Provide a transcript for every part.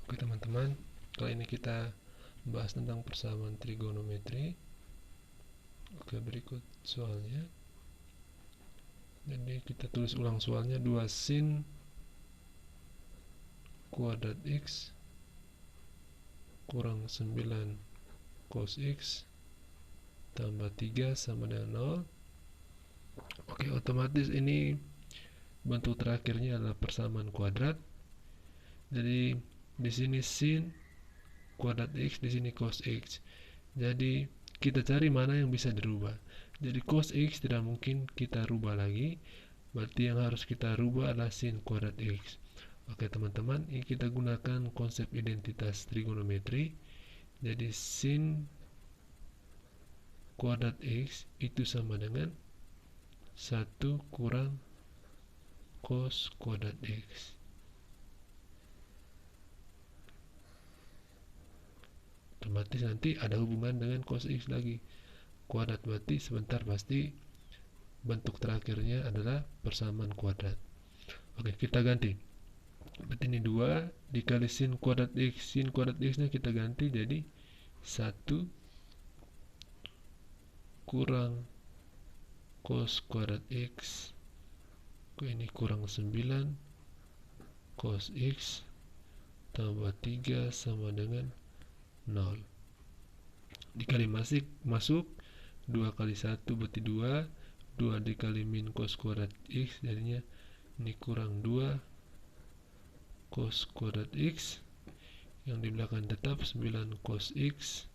Oke teman-teman, kali ini kita bahas tentang persamaan trigonometri. Oke, berikut soalnya. Jadi kita tulis ulang soalnya. 2 sin kuadrat X kurang 9 cos X tambah 3 sama dengan 0. Oke, otomatis ini bentuk terakhirnya adalah persamaan kuadrat. Jadi di sini sin kuadrat X, di sini cos X. Jadi kita cari mana yang bisa dirubah. Jadi cos X tidak mungkin kita rubah lagi, berarti yang harus kita rubah adalah sin kuadrat X. Oke teman-teman, ini kita gunakan konsep identitas trigonometri. Jadi sin kuadrat X itu sama dengan 1 kurang cos kuadrat X. Otomatis nanti ada hubungan dengan cos X lagi. Kuadrat berarti sebentar pasti bentuk terakhirnya adalah persamaan kuadrat. Oke, kita ganti. Berarti ini 2 dikali sin kuadrat X. Sin kuadrat X nya kita ganti jadi 1 kurang cos kuadrat X. Ini kurang 9 cos X tambah 3 sama dengan 0. Dikali masuk 2 kali 1 berarti 2. 2 dikali min cos kuadrat X jadinya ini kurang 2 cos kuadrat X, yang di belakang tetap 9 cos X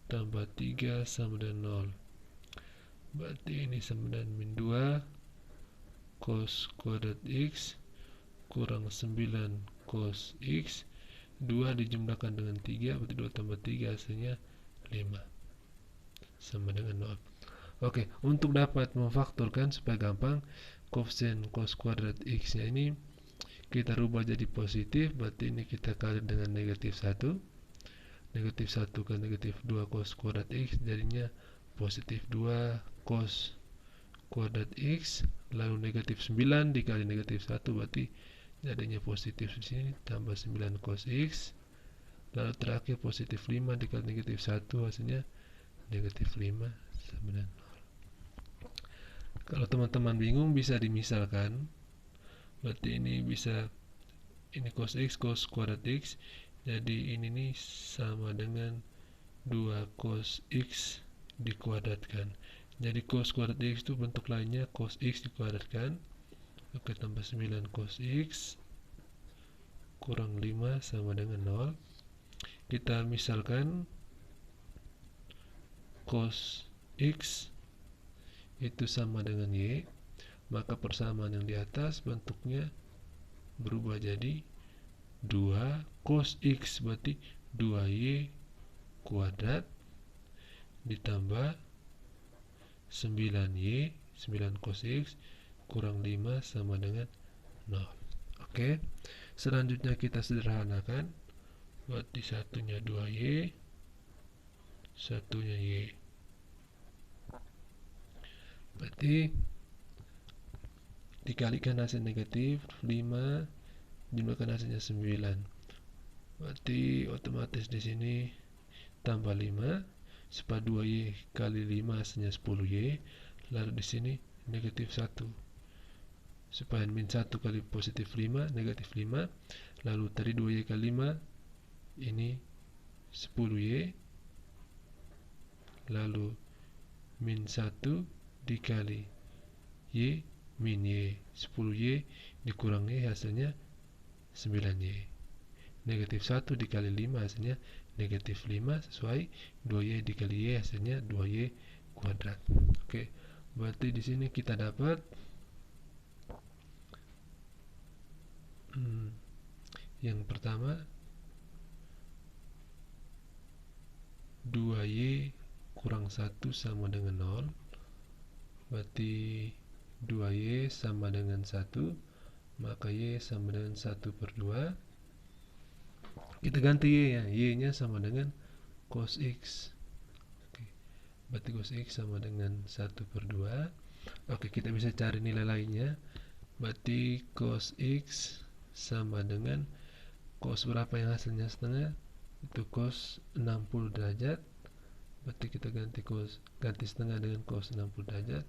tambah 3 sama dengan 0. Berarti ini sama dengan min 2 cos kuadrat X kurang 9 cos X. 2 dijumlahkan dengan 3 berarti 2 tambah 3 hasilnya 5 sama dengan 0. Oke, untuk dapat memfaktorkan supaya gampang, koefisien cos kuadrat X nya ini kita rubah jadi positif, berarti ini kita kali dengan negatif 1. Negatif 1 ke negatif 2 cos kuadrat X jadinya positif 2 cos kuadrat X, lalu negatif 9 dikali negatif 1 berarti jadinya positif di sini tambah 9 cos X, lalu terakhir positif 5 dikali negatif 1 hasilnya negatif 5 sama dengan 0. Kalau teman-teman bingung bisa dimisalkan, berarti ini bisa ini cos X cos kuadrat X, jadi ini nih sama dengan 2 cos X dikuadratkan. Jadi cos kuadrat X itu bentuk lainnya cos X dikuadratkan. Oke, tambah 9 cos X kurang 5 sama dengan 0. Kita misalkan cos X itu sama dengan Y, maka persamaan yang di atas bentuknya berubah jadi 2 cos X berarti 2Y kuadrat ditambah 9Y 9 cos X kurang 5 sama dengan 0. Oke, selanjutnya kita sederhanakan, berarti satunya 2Y satunya Y, berarti dikalikan hasil negatif 5 jumlahkan hasilnya 9, berarti otomatis di sini tambah 5 supaya 2Y kali 5 hasilnya 10Y, lalu di sini negatif 1 supaya min 1 kali positif 5 negatif 5, lalu tadi 2Y kali 5 ini 10Y, lalu min 1 dikali Y min Y, 10Y dikurang Y hasilnya 9Y, negatif 1 dikali 5 hasilnya negatif 5 sesuai 2Y dikali Y hasilnya 2Y kuadrat. Oke, berarti di sini kita dapat yang pertama 2Y kurang 1 sama dengan 0, berarti 2Y sama dengan 1, maka Y sama dengan 1/2. Kita ganti Y nya, Y nya sama dengan cos X. Oke, berarti cos X sama dengan 1/2. Oke, kita bisa cari nilai lainnya, berarti cos X sama dengan cos berapa yang hasilnya setengah? Itu cos 60 derajat. Berarti kita ganti setengah dengan cos 60 derajat.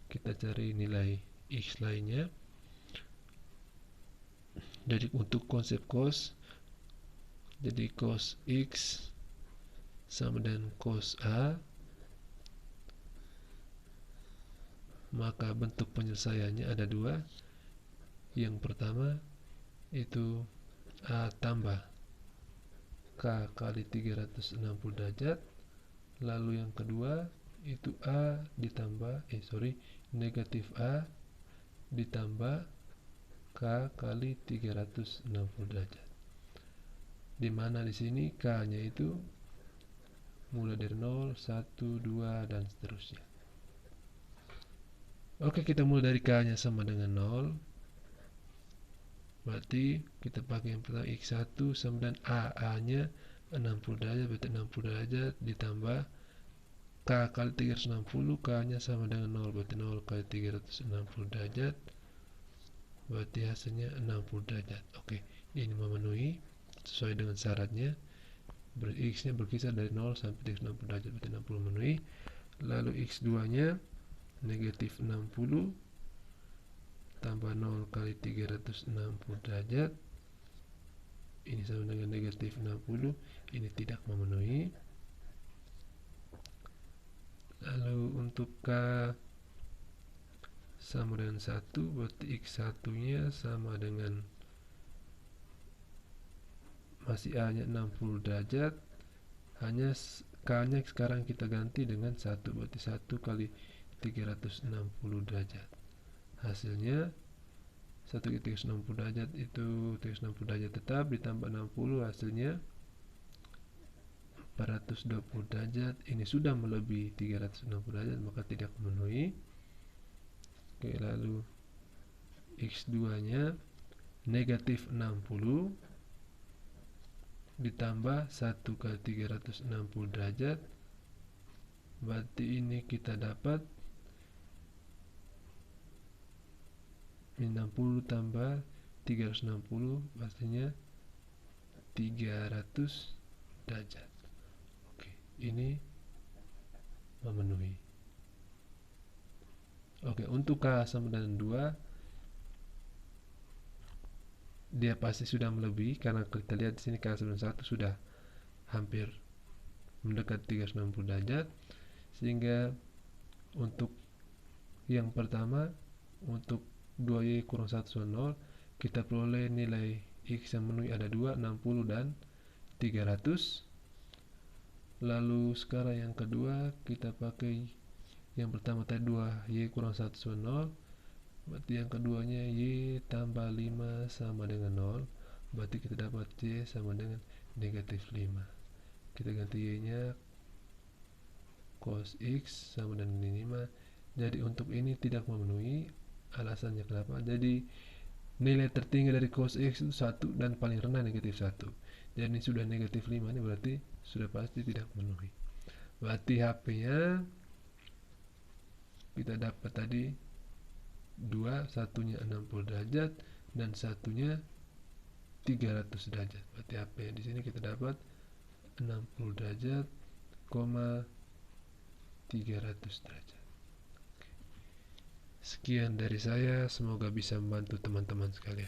Kita cari nilai X lainnya. Jadi untuk konsep cos, jadi cos X sama dengan cos A, maka bentuk penyelesaiannya ada dua. Yang pertama itu A tambah K kali 360 derajat. Lalu yang kedua itu A ditambah negatif A ditambah K kali 360 derajat. Dimana di sini K-nya itu mulai dari 0, 1, 2, dan seterusnya. Oke, kita mulai dari K-nya sama dengan 0. Berarti kita pakai yang pertama X1 sama dengan A-nya 60 derajat, berarti 60 derajat ditambah K kali 360, K-nya sama dengan 0, berarti 0 kali 360 derajat, berarti hasilnya 60 derajat. Oke, ini memenuhi sesuai dengan syaratnya. X-nya berkisar dari 0 sampai 360 derajat, berarti 60 memenuhi. Lalu X2-nya negatif 60 tambah 0 kali 360 derajat, ini sama dengan negatif 60, ini tidak memenuhi. Lalu untuk K sama dengan 1, berarti X1 nya sama dengan masih A nya 60 derajat, hanya K nya sekarang kita ganti dengan 1, berarti 1 kali 360 derajat. Hasilnya 1 kali 360 derajat itu 360 derajat tetap ditambah 60, hasilnya 420 derajat. Ini sudah melebihi 360 derajat, maka tidak memenuhi. Oke, lalu X2 nya negatif 60 ditambah 1 kali 360 derajat, berarti ini kita dapat 60 tambah 360, pastinya 300 derajat. Oke, ini memenuhi. Oke, untuk K sama dengan 2, dia pasti sudah melebihi, karena kita lihat di sini K sama dengan 1 sudah hampir mendekat 360 derajat, sehingga untuk yang pertama, untuk 2Y kurang 1 sama 0, kita peroleh nilai X yang memenuhi ada 2, 60 dan 300. Lalu sekarang yang kedua, kita pakai yang pertama tadi 2Y kurang 1 sama 0, berarti yang keduanya Y tambah 5 sama dengan 0, berarti kita dapat Y sama dengan negatif 5. Kita ganti Y nya cos X sama dengan 5. Jadi untuk ini tidak memenuhi. Alasannya kenapa? Jadi nilai tertinggi dari cos X itu 1 dan paling rendah negatif 1. Jadi ini sudah negatif 5, ini berarti sudah pasti tidak memenuhi. Berarti HP nya kita dapat tadi 2, satunya 60 derajat dan satunya 300 derajat. Berarti HP di sini kita dapat 60 derajat, 300 derajat. Sekian dari saya, semoga bisa membantu teman-teman sekalian.